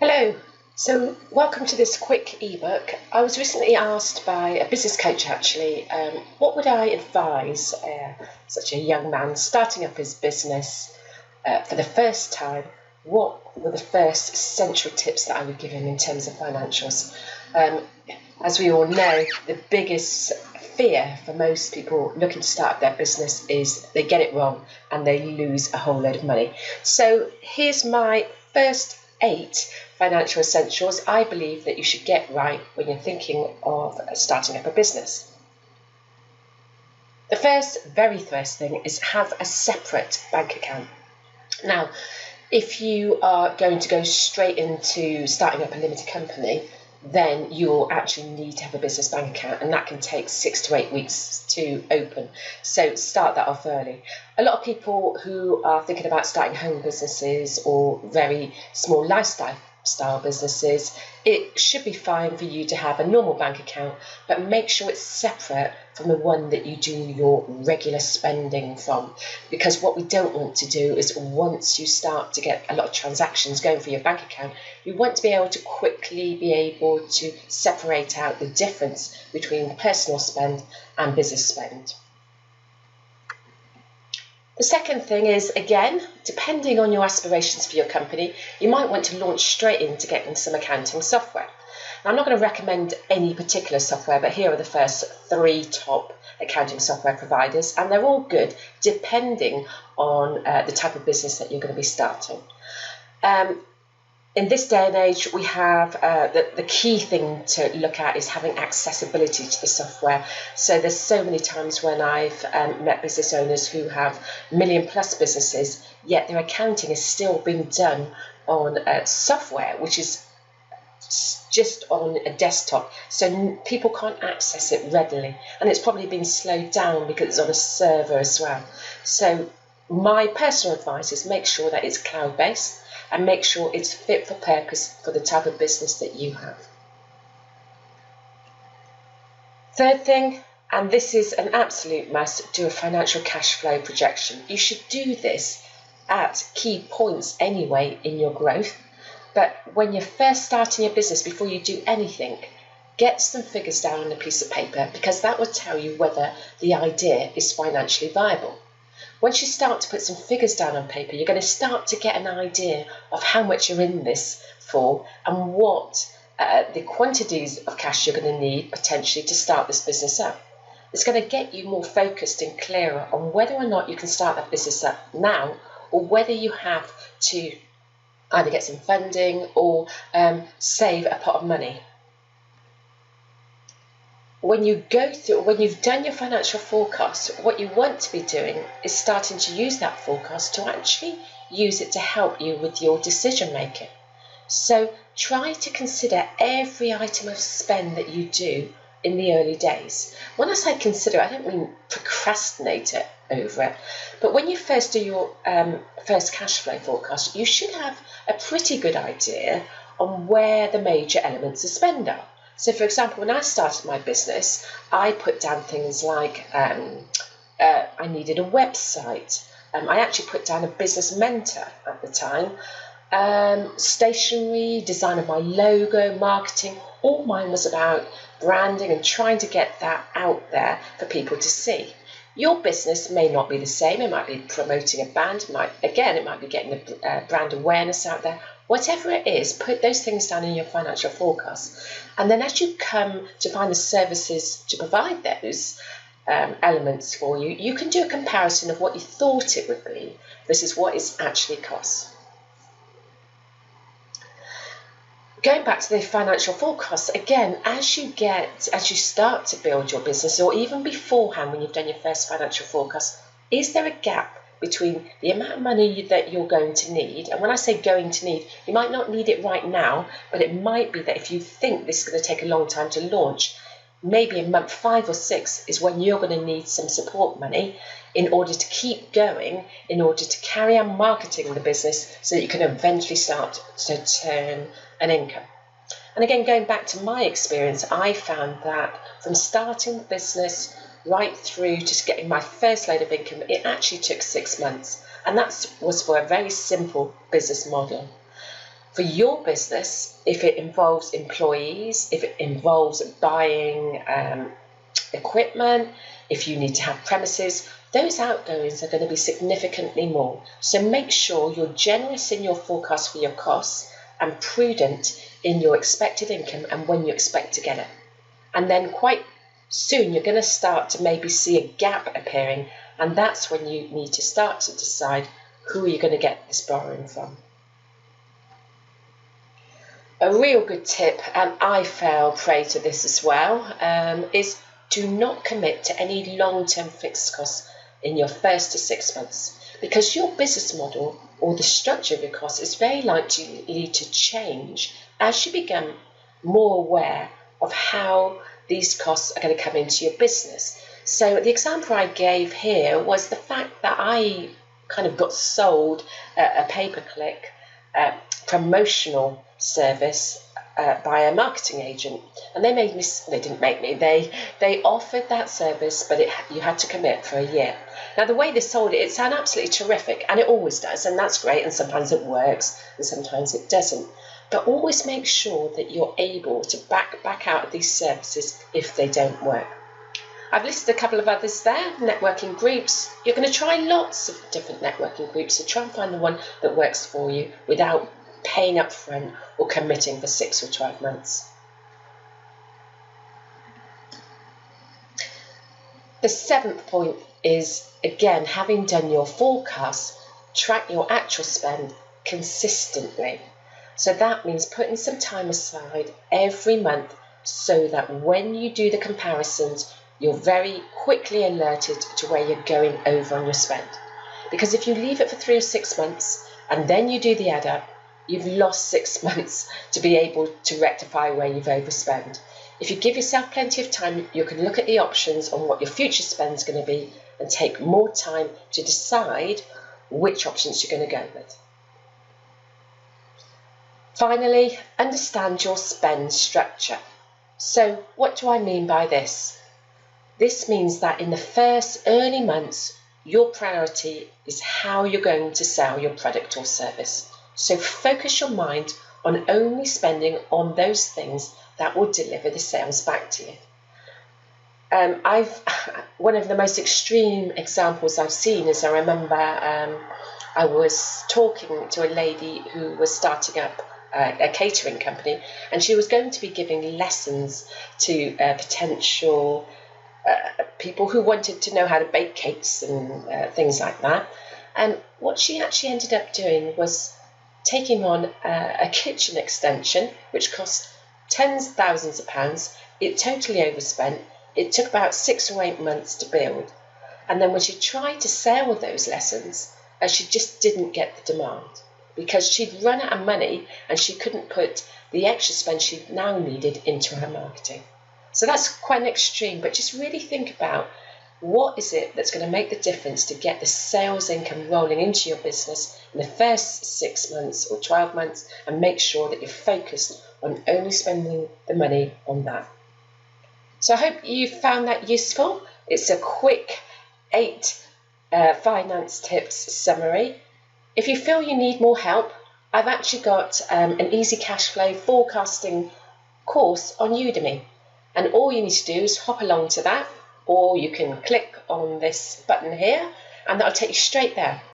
Hello. So, welcome to this quick ebook. I was recently asked by a business coach what would I advise such a young man starting up his business for the first time? What were the first essential tips that I would give him in terms of financials? As we all know, the biggest fear for most people looking to start up their business is they get it wrong and they lose a whole load of money. So here's my first 8 financial essentials I believe that you should get right when you're thinking of starting up a business. The very first thing is have a separate bank account. Now, if you are going to go straight into starting up a limited company, then you'll actually need to have a business bank account, and that can take 6 to 8 weeks to open. So start that off early. A lot of people who are thinking about starting home businesses or very small lifestyle businesses, it should be fine for you to have a normal bank account, but make sure it's separate from the one that you do your regular spending from. Because what we don't want to do is, once you start to get a lot of transactions going for your bank account, you want to be able to quickly be able to separate out the difference between personal spend and business spend. The second thing is, again, depending on your aspirations for your company, you might want to launch straight into getting some accounting software. Now, I'm not going to recommend any particular software, but here are the first 3 top accounting software providers, and they're all good depending on the type of business that you're going to be starting. In this day and age, we have the key thing to look at is having accessibility to the software. So there's so many times when I've met business owners who have million-plus businesses, yet their accounting is still being done on software, which is just on a desktop, so people can't access it readily, and it's probably been slowed down because it's on a server as well. So my personal advice is make sure that it's cloud-based, and make sure it's fit for purpose for the type of business that you have. Third thing, and this is an absolute must, do a financial cash flow projection. You should do this at key points anyway in your growth, but when you're first starting your business, before you do anything, get some figures down on a piece of paper, because that will tell you whether the idea is financially viable. Once you start to put some figures down on paper, you're going to start to get an idea of how much you're in this for and what the quantities of cash you're going to need potentially to start this business up. It's going to get you more focused and clearer on whether or not you can start that business up now, or whether you have to either get some funding or save a pot of money. When you've done your financial forecast, what you want to be doing is starting to use that forecast to actually use it to help you with your decision making. So try to consider every item of spend that you do in the early days. When I say consider, I don't mean procrastinate it over it, but when you first do your first cash flow forecast, you should have a pretty good idea on where the major elements of spend are. So, for example, when I started my business, I put down things like I needed a website. I actually put down a business mentor at the time, stationery, design of my logo, marketing. All mine was about branding and trying to get that out there for people to see. Your business may not be the same. It might be promoting a band. It might be getting the brand awareness out there. Whatever it is, put those things down in your financial forecast. And then as you come to find the services to provide those elements for you, you can do a comparison of what you thought it would be versus what it actually costs. Going back to the financial forecast, again, as you start to build your business, or even beforehand when you've done your first financial forecast, is there a gap between the amount of money that you're going to need? And when I say going to need, you might not need it right now, but it might be that if you think this is going to take a long time to launch, maybe in month 5 or 6 is when you're going to need some support money in order to keep going, in order to carry on marketing the business so that you can eventually start to turn an income. And again, going back to my experience, I found that from starting the business right through to getting my first load of income, it actually took 6 months. And that was for a very simple business model. For your business, if it involves employees, if it involves buying equipment, if you need to have premises, those outgoings are going to be significantly more. So make sure you're generous in your forecast for your costs and prudent in your expected income and when you expect to get it. And then quite soon you're going to start to maybe see a gap appearing, and that's when you need to start to decide who you're going to get this borrowing from. A real good tip, and I fell prey to this as well, is do not commit to any long-term fixed costs in your first to 6 months, because your business model or the structure of your costs is very likely to change as you become more aware of how these costs are going to come into your business. So the example I gave here was the fact that I kind of got sold a pay-per-click promotional service by a marketing agent, and they didn't make me, they offered that service, but you had to commit for a year. Now the way they sold it sounded absolutely terrific, and it always does, and that's great, and sometimes it works and sometimes it doesn't, but always make sure that you're able to back out of these services if they don't work. I've listed a couple of others there. Networking groups. You're going to try lots of different networking groups, so try and find the one that works for you without paying up front or committing for 6 or 12 months. The 7th point is, again, having done your forecast, track your actual spend consistently. So that means putting some time aside every month so that when you do the comparisons, you're very quickly alerted to where you're going over on your spend. Because if you leave it for 3 or 6 months and then you do the add up, you've lost 6 months to be able to rectify where you've overspent. If you give yourself plenty of time, you can look at the options on what your future spend is going to be and take more time to decide which options you're going to go with. Finally, understand your spend structure. So what do I mean by this? This means that in the first early months, your priority is how you're going to sell your product or service. So focus your mind on only spending on those things that will deliver the sales back to you. One of the most extreme examples I've seen is I remember I was talking to a lady who was starting up a catering company, and she was going to be giving lessons to potential people who wanted to know how to bake cakes and things like that. And what she actually ended up doing was taking on a kitchen extension, which cost tens of thousands of pounds. It totally overspent. It took about 6 or 8 months to build. And then when she tried to sell those lessons, she just didn't get the demand because she'd run out of money and she couldn't put the extra spend she now needed into her marketing. So that's quite an extreme, but just really think about what is it that's going to make the difference to get the sales income rolling into your business in the first 6 months or 12 months, and make sure that you're focused on only spending the money on that. So I hope you found that useful. It's a quick 8 finance tips summary. If you feel you need more help, I've actually got an easy cash flow forecasting course on Udemy. And all you need to do is hop along to that, or you can click on this button here and that'll take you straight there.